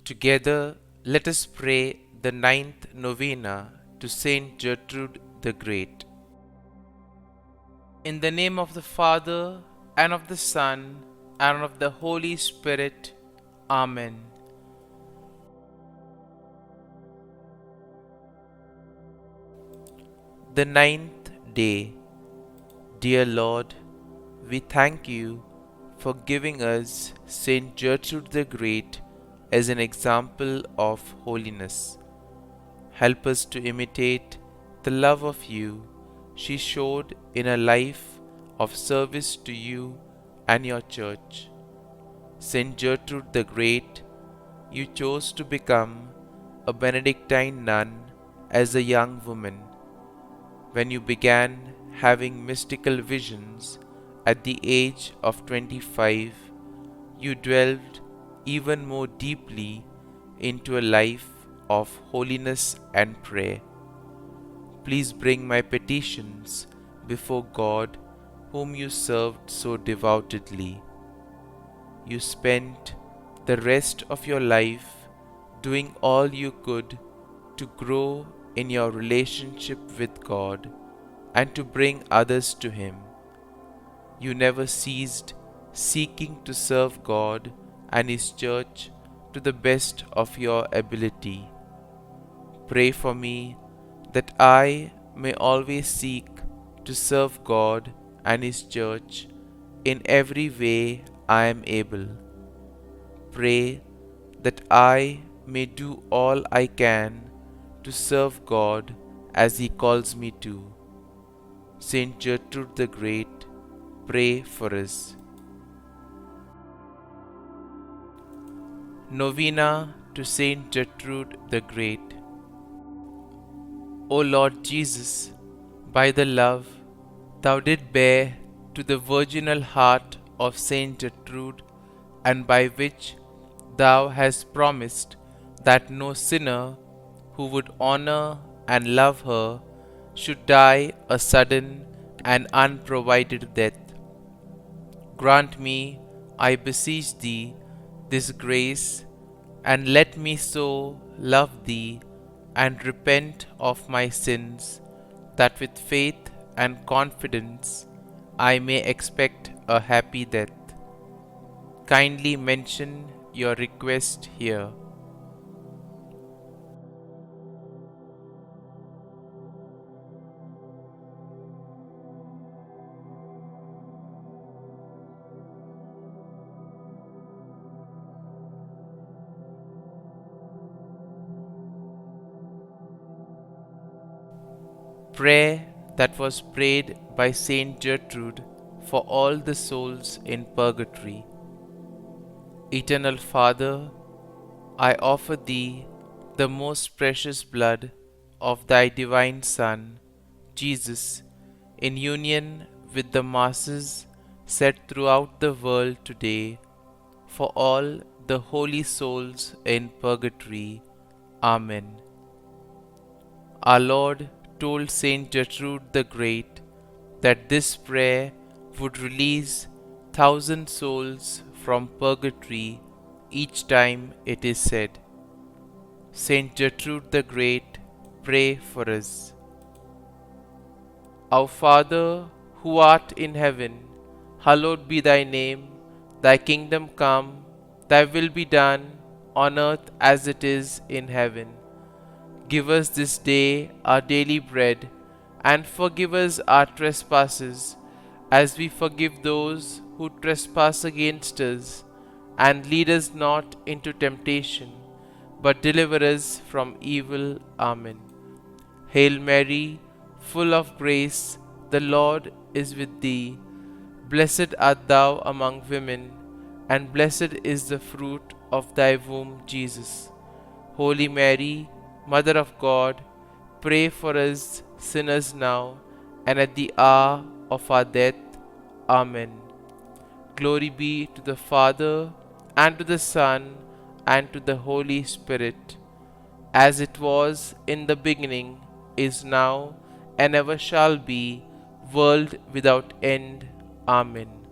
Together, let us pray the ninth novena to St Gertrude the Great. In the name of the Father, and of the Son, and of the Holy Spirit. Amen. The ninth day. Dear Lord, we thank you for giving us St Gertrude the Great as an example of holiness. Help us to imitate the love of you she showed in a life of service to you and your church. St Gertrude the Great, you chose to become a Benedictine nun as a young woman. When you began having mystical visions at the age of 25, you delved even more deeply into a life of holiness and prayer. Please bring my petitions before God, whom you served so devotedly. You spent the rest of your life doing all you could to grow in your relationship with God and to bring others to Him. You never ceased seeking to serve God and His Church to the best of your ability. Pray for me that I may always seek to serve God and His Church in every way I am able. Pray that I may do all I can to serve God as He calls me to. St Gertrude the Great, pray for us. Novena to St Gertrude the Great. O Lord Jesus, by the love Thou didst bear to the virginal heart of St Gertrude, and by which Thou hast promised that no sinner who would honor and love her should die a sudden and unprovided death. Grant me, I beseech Thee, this grace, and let me so love Thee and repent of my sins, that with faith and confidence I may expect a happy death. Kindly mention your request here. Prayer that was prayed by Saint Gertrude for all the souls in purgatory. Eternal Father, I offer Thee the most precious blood of Thy divine Son, Jesus, in union with the masses said throughout the world today, for all the holy souls in purgatory. Amen. Our Lord told St Gertrude the Great that this prayer would release 1,000 souls from purgatory each time it is said. St Gertrude the Great, pray for us. Our Father, who art in heaven, hallowed be Thy name. Thy kingdom come, Thy will be done, on earth as it is in heaven. Give us this day our daily bread, and forgive us our trespasses, as we forgive those who trespass against us. And lead us not into temptation, but deliver us from evil. Amen. Hail Mary, full of grace, the Lord is with thee. Blessed art thou among women, and blessed is the fruit of thy womb, Jesus. Holy Mary, Mother of God, pray for us sinners now and at the hour of our death. Amen. Glory be to the Father, and to the Son, and to the Holy Spirit, as it was in the beginning, is now, and ever shall be, world without end. Amen.